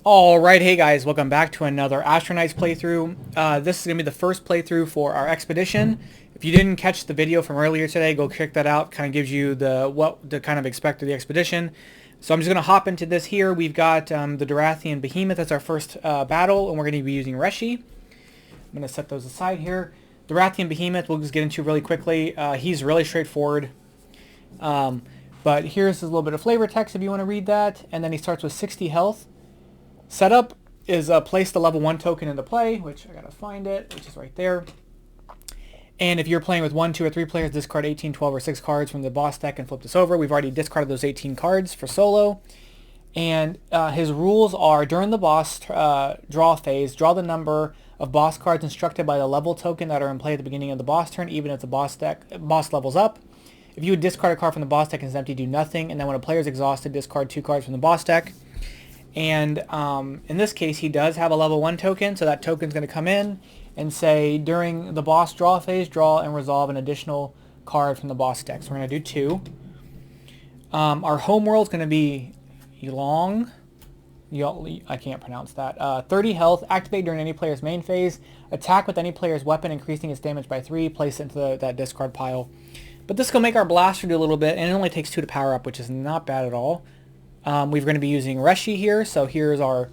Alright, hey guys, welcome back to another Astro Knights playthrough. This is going to be the first playthrough for our expedition. If you didn't catch the video from earlier today, go check that out. Kind of gives you what to kind of expect of the expedition. So I'm just going to hop into this here. We've got the Dirathian Behemoth as our first battle, and we're going to be using Reshi. I'm going to set those aside here. Dirathian Behemoth, we'll just get into really quickly. He's really straightforward. But here's a little bit of flavor text if you want to read that. And then he starts with 60 health. Setup is place the level 1 token into play, which I gotta find it, which is right there. And if you're playing with 1, 2, or 3 players, discard 18, 12, or 6 cards from the boss deck and flip this over. We've already discarded those 18 cards for solo. And his rules are, during the boss draw phase, draw the number of boss cards instructed by the level token that are in play at the beginning of the boss turn, even if the boss levels up. If you would discard a card from the boss deck and it's empty, do nothing. And then when a player is exhausted, discard 2 cards from the boss deck. And in this case, he does have a level 1 token, so that token's going to come in and say, during the boss draw phase, draw and resolve an additional card from the boss deck. So we're going to do 2. Our home world's going to be Yulong. I can't pronounce that. 30 health, activate during any player's main phase, attack with any player's weapon, increasing its damage by 3, place it into that discard pile. But this will make our blaster do a little bit, and it only takes 2 to power up, which is not bad at all. We're going to be using Reshi here, so here's our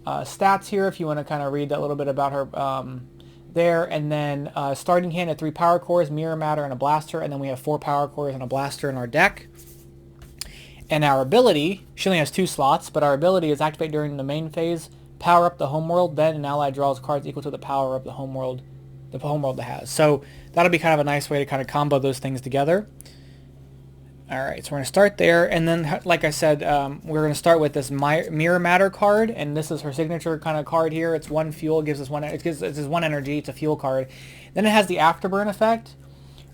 stats here if you want to kind of read that little bit about her there. And then starting hand at 3 power cores, mirror matter, and a blaster, and then we have 4 power cores and a blaster in our deck. And our ability, she only has 2 slots, but our ability is activate during the main phase, power up the homeworld, then an ally draws cards equal to the power of the homeworld it has. So that'll be kind of a nice way to kind of combo those things together. Alright, so we're going to start there, and then, like I said, we're going to start with this Mirror Matter card, and this is her signature kind of card here. It's 1 fuel, gives us 1, it's 1 energy, it's a fuel card. Then it has the Afterburn effect.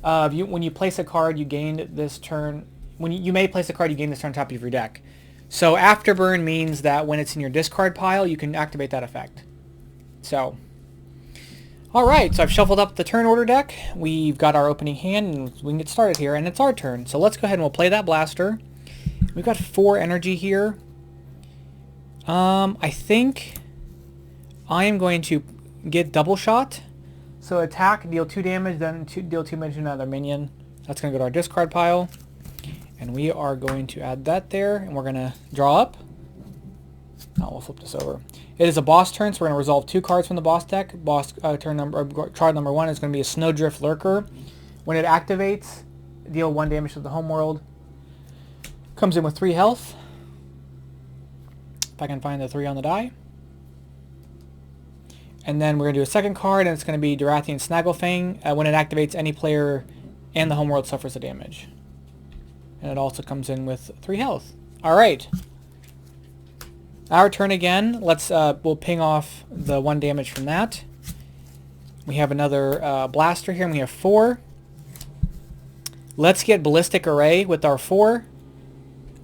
When you place a card, you gain this turn, you may place a card, you gain this turn on top of your deck. So Afterburn means that when it's in your discard pile, you can activate that effect. So, alright, so I've shuffled up the turn order deck. We've got our opening hand, and we can get started here, and it's our turn. So let's go ahead and we'll play that blaster. We've got 4 energy here. I think I am going to get double shot. So attack, deal 2 damage, then deal 2 damage to another minion. That's going to go to our discard pile. And we are going to add that there, and we're going to draw up. Oh, we'll flip this over. It is a boss turn, so we're going to resolve 2 cards from the boss deck. Card number 1 is going to be a Snowdrift Lurker. When it activates, deal 1 damage to the homeworld. Comes in with 3 health. If I can find the 3 on the die. And then we're going to do a second card, and it's going to be Dirathian Snagglefang. When it activates, any player and the homeworld suffers a damage. And it also comes in with 3 health. Alright. Our turn again. We'll ping off the 1 damage from that. We have another blaster here, and we have 4. Let's get Ballistic Array with our 4.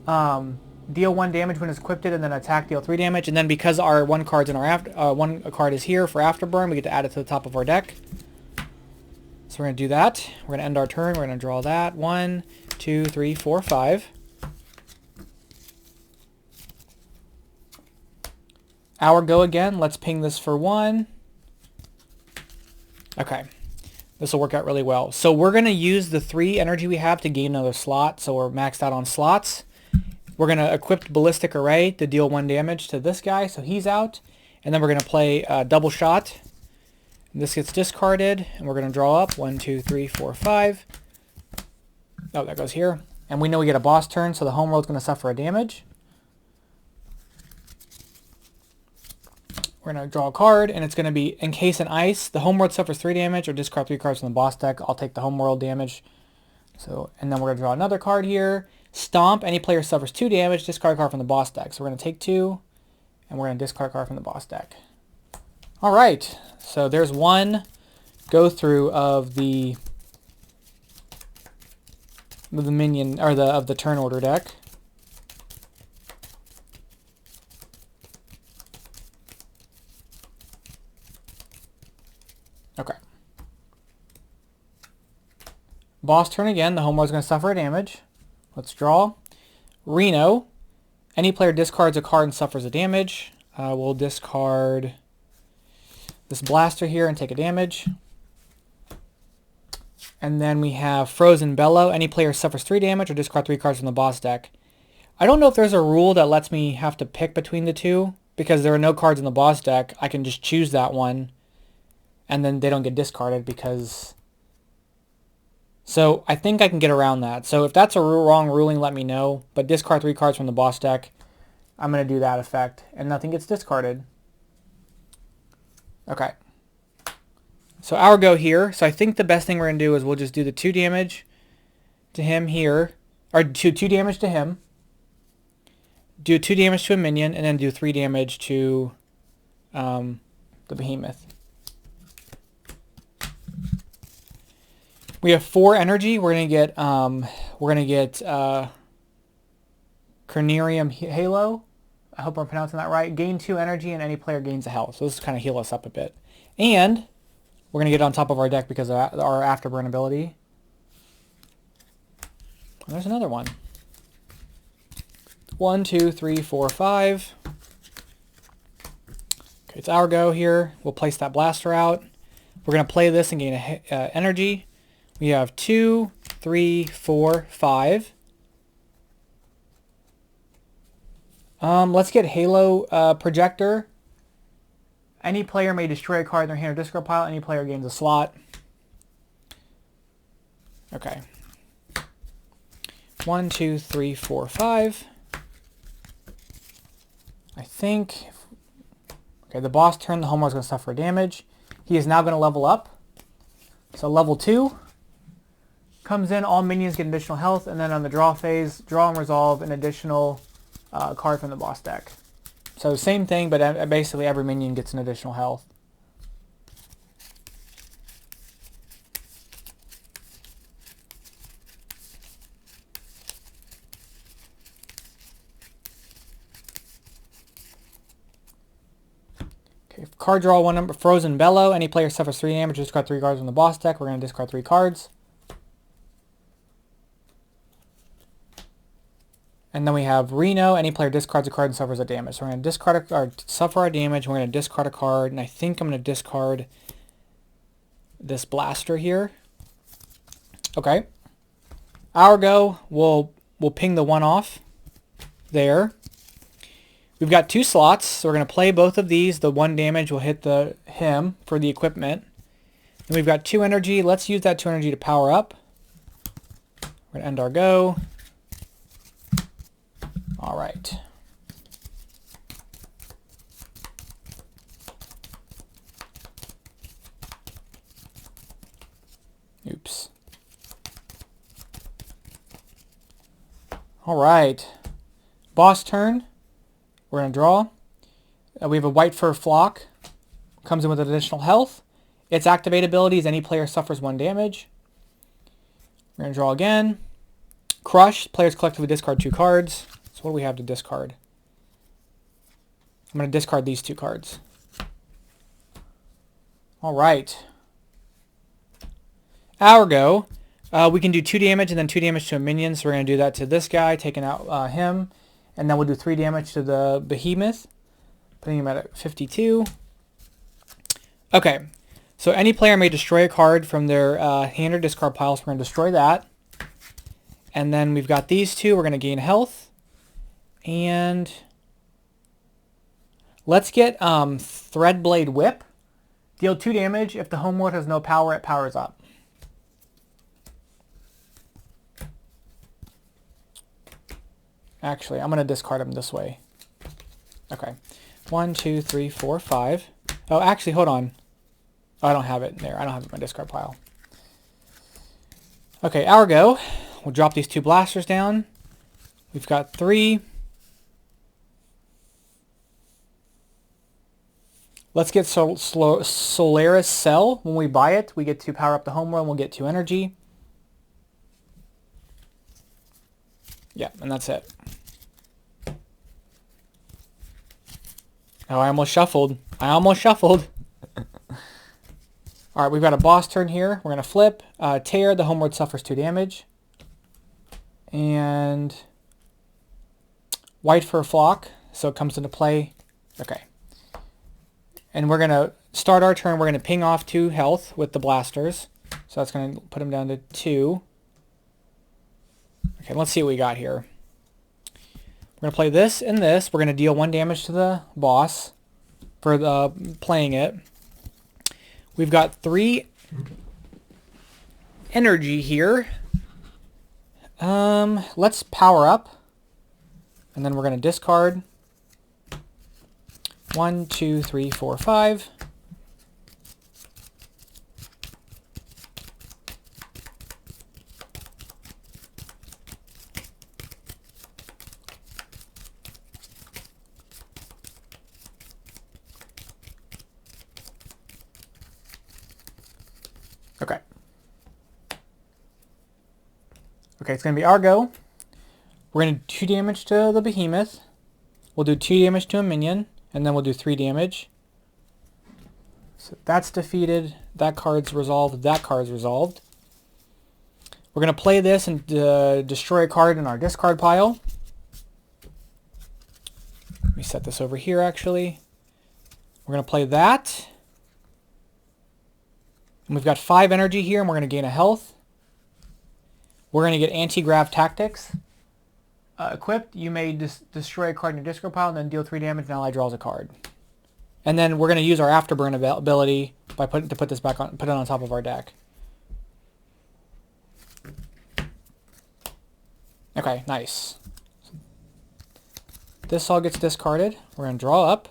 Deal 1 damage when it's equipped, and then attack, deal 3 damage. And then because our 1 card's in our one card is here for Afterburn, we get to add it to the top of our deck. So we're going to do that. We're going to end our turn. We're going to draw that. 1, 2, 3, 4, 5. Our go again. Let's ping this for 1. Okay. This will work out really well. So we're going to use the 3 energy we have to gain another slot. So we're maxed out on slots. We're going to equip Ballistic Array to deal 1 damage to this guy. So he's out. And then we're going to play double shot. And this gets discarded. And we're going to draw up 1, 2, 3, 4, 5. Oh, that goes here. And we know we get a boss turn. So the homeworld's going to suffer a damage. We're going to draw a card, and it's going to be Encase in Ice. The homeworld suffers 3 damage, or discard 3 cards from the boss deck. I'll take the homeworld damage. So, and then we're going to draw another card here. Stomp. Any player suffers 2 damage, discard a card from the boss deck. So we're going to take 2, and we're going to discard a card from the boss deck. Alright, so there's 1 go through of the minion, or of the turn order deck. Okay. Boss turn again. The homeworld's going to suffer a damage. Let's draw. Reno. Any player discards a card and suffers a damage. We'll discard this blaster here and take a damage. And then we have Frozen Bellow. Any player suffers 3 damage or discard 3 cards from the boss deck. I don't know if there's a rule that lets me have to pick between the two, because there are no cards in the boss deck. I can just choose that one, and then they don't get discarded because... So I think I can get around that. So if that's a wrong ruling, let me know. But discard 3 cards from the boss deck. I'm going to do that effect, and nothing gets discarded. Okay. So our go here. So I think the best thing we're going to do is we'll just do the 2 damage to him here. Or 2 damage to him. Do 2 damage to a minion, and then do 3 damage to the Behemoth. We have 4 energy. We're gonna get Carnarium Halo. I hope I'm pronouncing that right. Gain 2 energy, and any player gains a health. So this is kind of heal us up a bit. And we're gonna get on top of our deck because of our Afterburn ability. And there's another one. 1, 2, 3, 4, 5. Okay, it's our go here. We'll place that blaster out. We're going to play this and gain energy. We have 2, 3, 4, 5. Let's get Halo Projector. Any player may destroy a card in their hand or discard pile. Any player gains a slot. Okay. 1, 2, 3, 4, 5. I think... Okay, the boss turn, the Homeworld's going to suffer damage. He is now going to level up. So level 2 comes in, all minions get additional health, and then on the draw phase, draw and resolve an additional card from the boss deck. So same thing, but basically every minion gets an additional health. Okay, card draw 1 number, Frozen Bellow. Any player suffers 3 damage, discard 3 cards from the boss deck. We're going to discard 3 cards. And then we have Reno. Any player discards a card and suffers a damage. So we're going to discard or suffer our damage. We're going to discard a card, and I think I'm going to discard this blaster here. Okay. Our go. We'll ping the 1 off there. We've got 2 slots, so we're going to play both of these. The 1 damage will hit him for the equipment. And we've got 2 energy. Let's use that 2 energy to power up. We're going to end our go. All right. Oops. All right. Boss turn. We're going to draw. We have a White Fur Flock. Comes in with additional health. Its activate ability is any player suffers 1 damage. We're going to draw again. Crush. Players collectively discard 2 cards. So what do we have to discard? I'm going to discard these 2 cards. All right. Our go. We can do 2 damage and then 2 damage to a minion. So we're going to do that to this guy, taking out him. And then we'll do 3 damage to the Behemoth, putting him at 52. Okay. So any player may destroy a card from their hand or discard pile. So we're going to destroy that. And then we've got these 2. We're going to gain health. And let's get Threadblade Whip. Deal 2 damage. If the Homeworld has no power, it powers up. Actually, I'm going to discard him this way. Okay. 1, 2, 3, 4, 5. Oh, actually, hold on. Oh, I don't have it there. I don't have it in my discard pile. Okay, our go. We'll drop these 2 blasters down. We've got 3. Let's get Solaris Cell. When we buy it, we get to power up the Homeworld. We'll get 2 energy. Yeah, and that's it. Oh, I almost shuffled. All right, we've got a boss turn here. We're going to flip. Tear, the Homeworld suffers 2 damage. And White Fur Flock, so it comes into play Okay. And we're going to start our turn. We're going to ping off 2 health with the blasters. So that's going to put him down to 2. Okay, let's see what we got here. We're going to play this and this. We're going to deal 1 damage to the boss for the playing it. We've got 3 energy here. Let's power up. And then we're going to discard 1, 2, 3, 4, 5. Okay. Okay, it's going to be our go. We're going to do 2 damage to the Behemoth. We'll do 2 damage to a minion, and then we'll do 3 damage. So that's defeated. That card's resolved. That card's resolved. We're going to play this and destroy a card in our discard pile. Let me set this over here, actually. We're going to play that. And we've got 5 energy here, and we're going to gain a health. We're going to get anti-grav tactics. Equipped, you may destroy a card in your discard pile and then deal 3 damage and ally draws a card. And then we're going to use our afterburn ability to put this back on, put it on top of our deck. Okay, nice. This all gets discarded. We're going to draw up.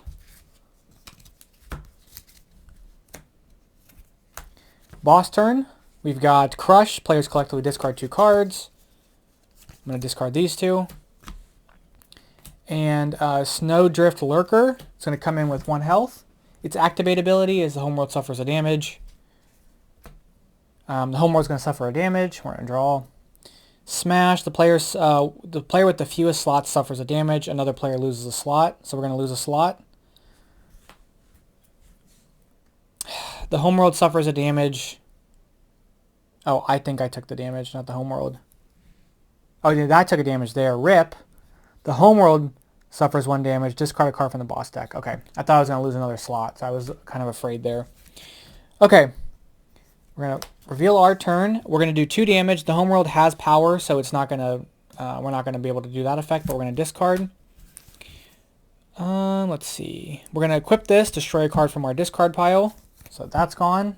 Boss turn. We've got Crush. Players collectively discard 2 cards. I'm going to discard these 2. And Snowdrift Lurker. It's going to come in with 1 health. Its activate ability is the homeworld suffers a damage. The homeworld's going to suffer a damage. We're going to draw. Smash. The player with the fewest slots suffers a damage. Another player loses a slot. So we're going to lose a slot. The homeworld suffers a damage. Oh, I think I took the damage, not the homeworld. Oh, yeah, I took a damage there. RIP. The homeworld suffers 1 damage. Discard a card from the boss deck. Okay. I thought I was going to lose another slot, so I was kind of afraid there. Okay. We're going to reveal our turn. We're going to do 2 damage. The homeworld has power, so it's not going to, we're not going to be able to do that effect, but we're going to discard. Let's see. We're going to equip this, destroy a card from our discard pile. So that's gone.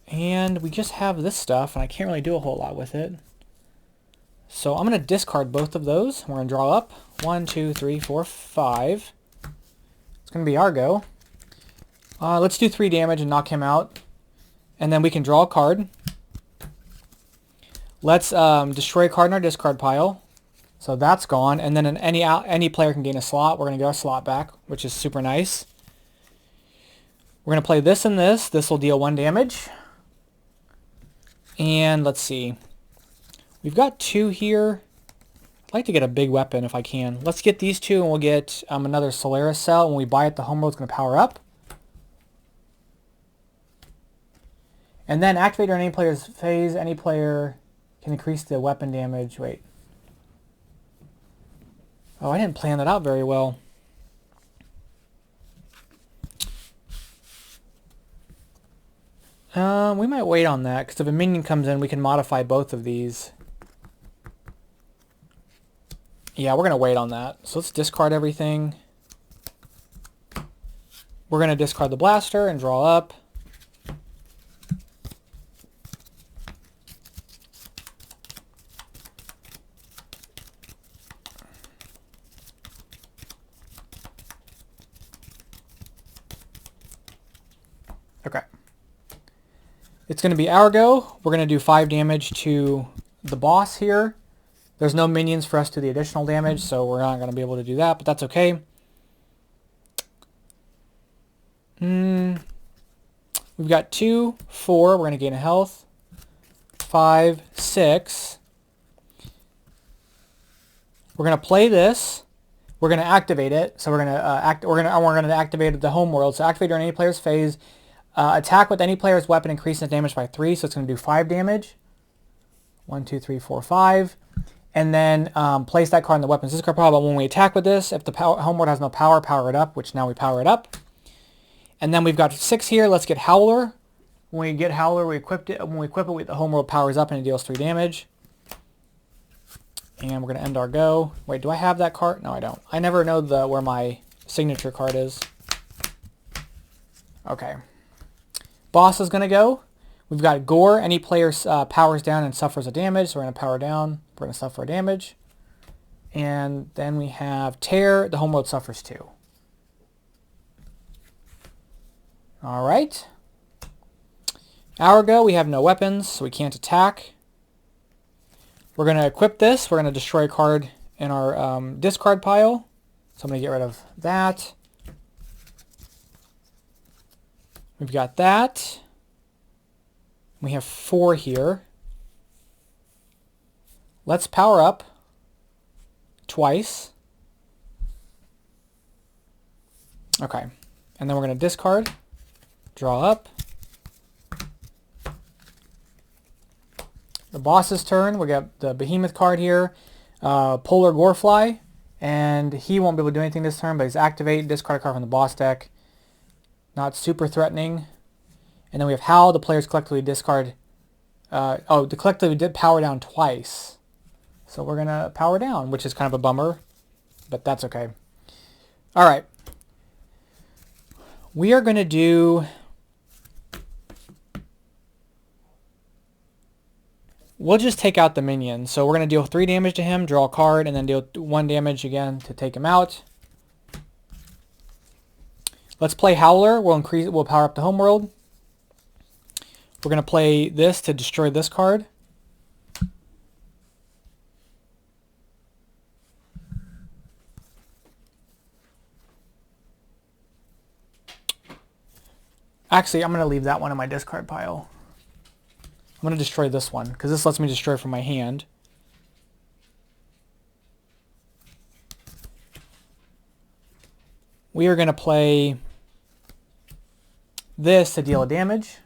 And we just have this stuff, and I can't really do a whole lot with it. So I'm going to discard both of those. We're going to draw up. 1, 2, 3, 4, 5. It's going to be our go. Let's do 3 damage and knock him out. And then we can draw a card. Let's destroy a card in our discard pile. So that's gone. And then any player can gain a slot. We're going to get our slot back, which is super nice. We're going to play this and this. This will deal 1 damage. And let's see. We've got 2 here. I'd like to get a big weapon if I can. Let's get these 2 and we'll get another Solaris cell. When we buy it, the homeworld's going to power up. And then activate during any player's phase. Any player can increase the weapon damage. Wait. Oh, I didn't plan that out very well. We might wait on that, because if a minion comes in, we can modify both of these. Yeah, we're going to wait on that. So let's discard everything. We're going to discard the blaster and draw up. Okay. It's going to be our go. We're going to do 5 damage to the boss here. There's no minions for us to do the additional damage, so we're not going to be able to do that, but that's okay. We've got 2, 4. We're going to gain a health. 5, 6. We're going to play this. We're going to activate it. So we're going to activate the homeworld. So activate during any player's phase. Attack with any player's weapon increases damage by 3, so it's going to do 5 damage. 1, 2, 3, 4, 5. and then place that card in the weapons discard pile. But when we attack with this, if the homeworld has no power, power it up, which now we power it up. And then we've got 6 here. Let's get Howler. When we get Howler, we equipped it. When we equip it, the homeworld powers up and it deals 3 damage. And we're going to end our go. Wait, do I have that card? No, I don't. I never know where my signature card is. Okay. Boss is going to go. We've got Gore. Any player powers down and suffers a damage. So we're going to power down. We're going to suffer a damage. And then we have Tear. The homeworld suffers 2. All right. Our go. We have no weapons, so we can't attack. We're going to equip this. We're going to destroy a card in our discard pile. So I'm going to get rid of that. We've got that. We have 4 here. Let's power up twice. Okay. And then we're going to discard, draw up. The boss's turn. We got the Behemoth card here. Polar Gorefly. And he won't be able to do anything this turn, but he's activate, discard a card from the boss deck. Not super threatening. And then we have Howl. The players collectively discard. The collectively did power down twice. So we're going to power down, which is kind of a bummer. But that's okay. All right. We are going to do... We'll just take out the minion. So we're going to deal 3 damage to him, draw a card, and then deal 1 damage again to take him out. Let's play Howler. We'll power up the homeworld. We're going to play this to destroy this card. Actually, I'm going to leave that one in my discard pile. I'm going to destroy this one, because this lets me destroy from my hand. We are going to play this to deal damage.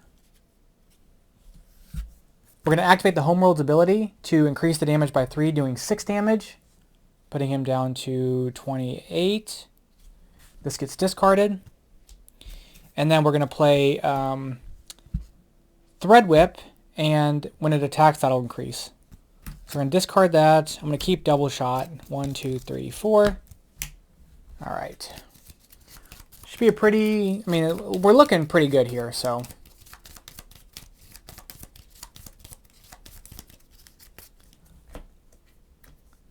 We're going to activate the homeworld's ability to increase the damage by 3, doing 6 damage, putting him down to 28. This gets discarded. And then we're going to play Thread Whip, and when it attacks, that'll increase. So we're going to discard that. I'm going to keep double shot. 1, 2, 3, 4. All right. Should be a pretty... I mean, we're looking pretty good here, so...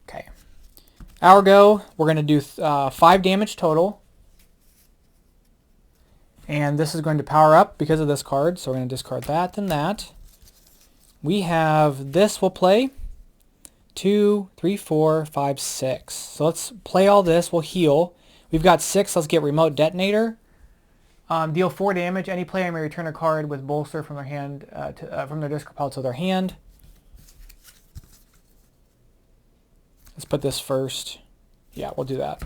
Okay. Our go, we're going to do 5 damage total. And this is going to power up because of this card, so we're going to discard that and that. We have this we'll play. 2, 3, 4, 5, 6. So let's play all this. We'll heal. We've got 6. Let's get Remote Detonator. Deal 4 damage. Any player may return a card with Bolster from their hand from their discard pile to their hand. Let's put this first. Yeah, we'll do that.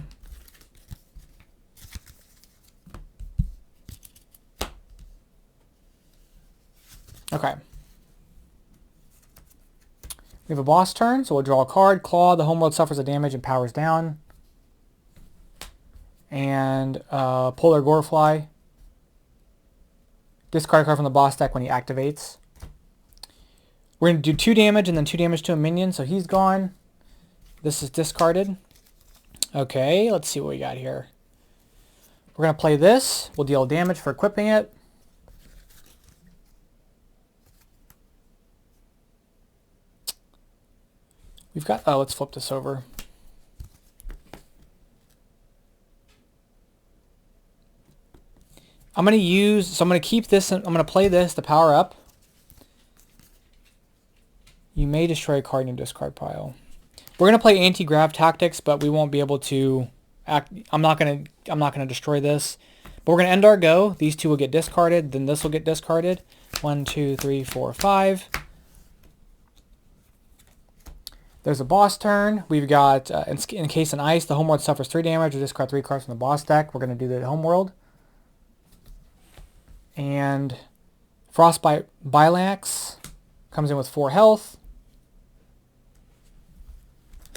Okay. We have a boss turn, so we'll draw a card. Claw, the homeworld suffers a damage and powers down. And Polar Gorefly. Discard a card from the boss deck when he activates. We're going to do 2 damage and then 2 damage to a minion, so he's gone. This is discarded. Okay, let's see what we got here. We're going to play this. We'll deal damage for equipping it. We've got, let's flip this over. I'm going to keep this, I'm going to play this to power up. You may destroy a card in your discard pile. We're going to play anti-grav tactics, but we won't be able to act, I'm not going to destroy this. But we're going to end our go. These 2 will get discarded, then this will get discarded. 1, 2, 3, 4, 5. There's a boss turn. We've got, Encased in Ice, the homeworld suffers 3 damage. We discard 3 cards from the boss deck. We're going to do the homeworld. And Frostbite Bilax comes in with 4 health.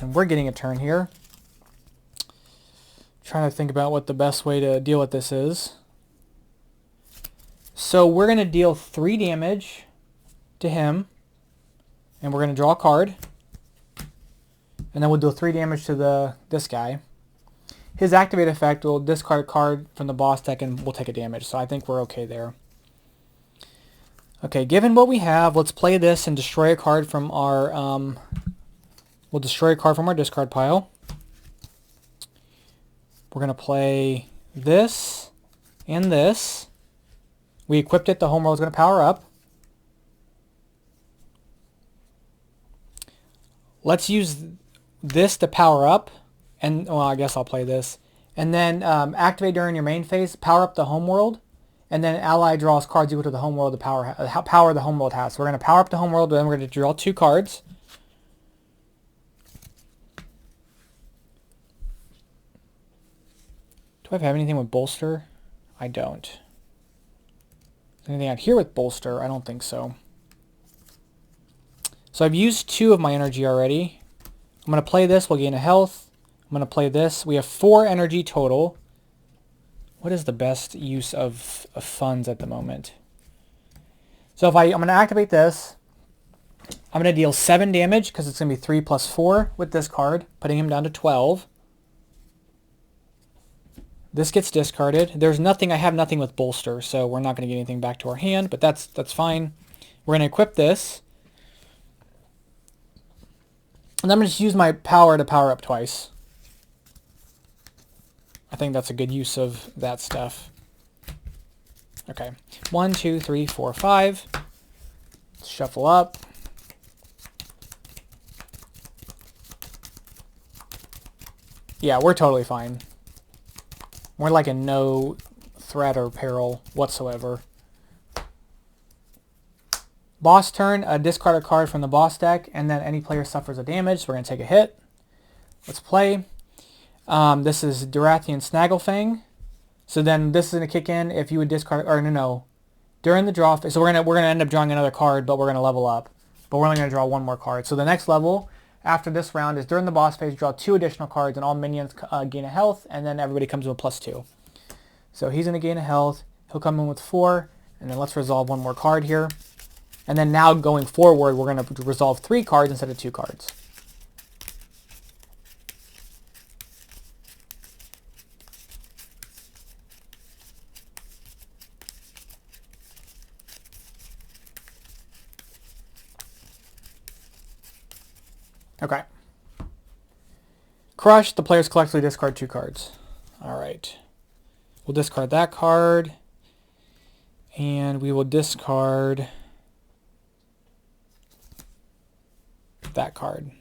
And we're getting a turn here. Trying to think about what the best way to deal with this is. So we're going to deal 3 damage to him. And we're going to draw a card. And then we'll deal 3 damage to this guy. His activate effect will discard a card from the boss deck and we'll take a damage. So I think we're okay there. Okay, given what we have, let's play this and destroy a card from our... we'll destroy a card from our discard pile. We're going to play this and this. We equipped it. The homeworld is going to power up. Let's use this to power up. And, well, I guess I'll play this. And then activate during your main phase. Power up the homeworld. And then ally draws cards equal to the homeworld, the power the homeworld has. So we're going to power up the homeworld, then we're going to draw 2 cards. Do I have anything with bolster? I don't. Is there anything out here with bolster? I don't think so. So I've used 2 of my energy already. I'm going to play this. We'll gain a health. I'm going to play this. We have 4 energy total. What is the best use of funds at the moment? So if I'm going to activate this. I'm going to deal 7 damage because it's going to be 3 plus 4 with this card, putting him down to 12. This gets discarded. There's nothing. I have nothing with bolster, so we're not going to get anything back to our hand, but that's fine. We're going to equip this. And I'm going to just use my power to power up twice. I think that's a good use of that stuff. Okay. 1, 2, 3, 4, 5. Let's shuffle up. Yeah, we're totally fine. We're like in no threat or peril whatsoever. Boss turn, discard a card from the boss deck, and then any player suffers a damage, so we're going to take a hit. Let's play. This is Dirathian Snagglefang. So then this is going to kick in if you would discard, or no. During the draw phase, so we're gonna end up drawing another card, but we're going to level up. But we're only going to draw 1 more card. So the next level after this round is during the boss phase, draw 2 additional cards, and all minions gain a health, and then everybody comes in with +2. So he's going to gain a health. He'll come in with 4, and then let's resolve 1 more card here. And then now going forward, we're going to resolve 3 cards instead of 2 cards. Okay. Crush, the players collectively discard 2 cards. Alright. We'll discard that card. And we will discard that card.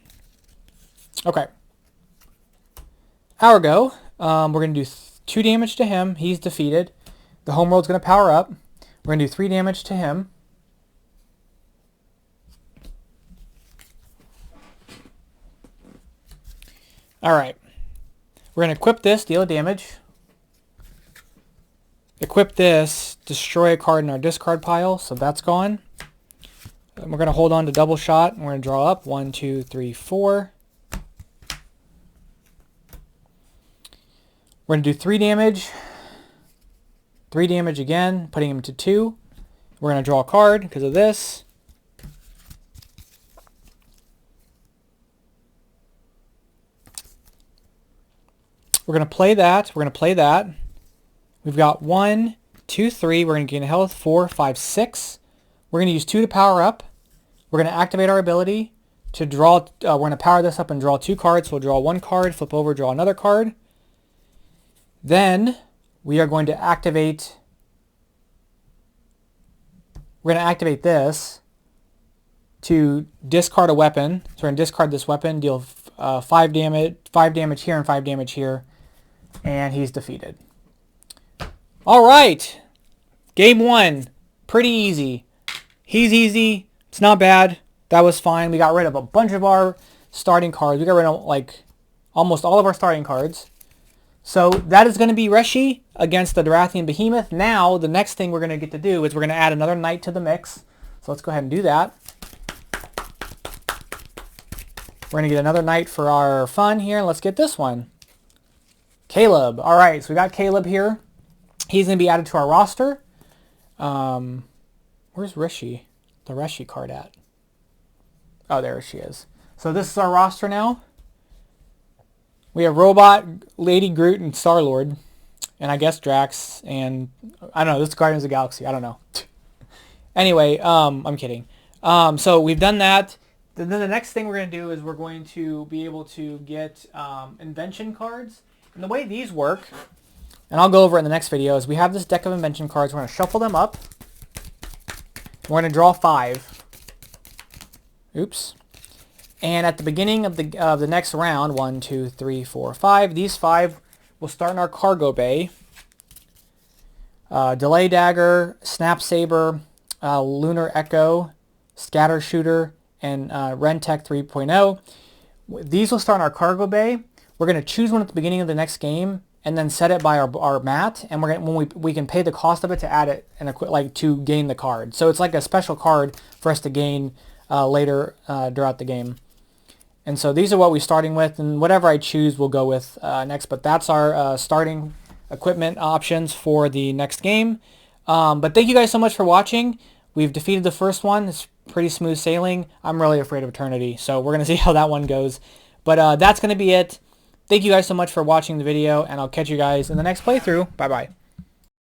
Okay. Our go. We're going to do 2 damage to him. He's defeated. The homeworld's going to power up. We're going to do 3 damage to him. Alright. We're going to equip this, deal damage. Equip this, destroy a card in our discard pile, so that's gone. And we're going to hold on to double shot, and we're going to draw up 1, 2, 3, 4. We're going to do 3 damage. 3 damage again, putting him to 2. We're going to draw a card because of this. We're going to play that. We're going to play that. We've got 1, 2, 3. We're going to gain a health. 4, 5, 6. We're going to use 2 to power up. We're going to activate our ability to draw. We're going to power this up and draw 2 cards. So we'll draw 1 card, flip over, draw another card. Then we are going to activate. We're going to activate this to discard a weapon. So we're going to discard this weapon, deal 5 damage here and 5 damage here. And he's defeated. All right. Game 1. Pretty easy. He's easy. It's not bad. That was fine. We got rid of a bunch of our starting cards. We got rid of like almost all of our starting cards. So that is going to be Reshi against the Dirathian Behemoth. Now, the next thing we're going to get to do is we're going to add another knight to the mix. So let's go ahead and do that. We're going to get another knight for our fun here. Let's get this one. Caleb. All right, so we got Caleb here. He's going to be added to our roster. Where's Reshi? The Reshi card at? Oh, there she is. So this is our roster now. We have Robot, Lady Groot, and Star-Lord. And I guess Drax, and I don't know, this is Guardians of the Galaxy. I don't know. Anyway, I'm kidding. So we've done that. Then the next thing we're going to do is we're going to be able to get invention cards. And the way these work, and I'll go over it in the next video, is we have this deck of invention cards. We're going to shuffle them up. We're going to draw 5. Oops. And at the beginning of the next round, 1, 2, 3, 4, 5, these 5 will start in our cargo bay. Delay Dagger, Snap Saber, Lunar Echo, Scatter Shooter, and Rentech 3.0. These will start in our cargo bay. We're going to choose one at the beginning of the next game and then set it by our mat, and we're going we can pay the cost of it to add it and to gain the card. So it's like a special card for us to gain later throughout the game. And so these are what we're starting with, and whatever I choose we'll go with next. But that's our starting equipment options for the next game. But thank you guys so much for watching. We've defeated the first one. It's pretty smooth sailing. I'm really afraid of Eternity, so we're going to see how that one goes. But that's going to be it. Thank you guys so much for watching the video, and I'll catch you guys in the next playthrough. Bye-bye.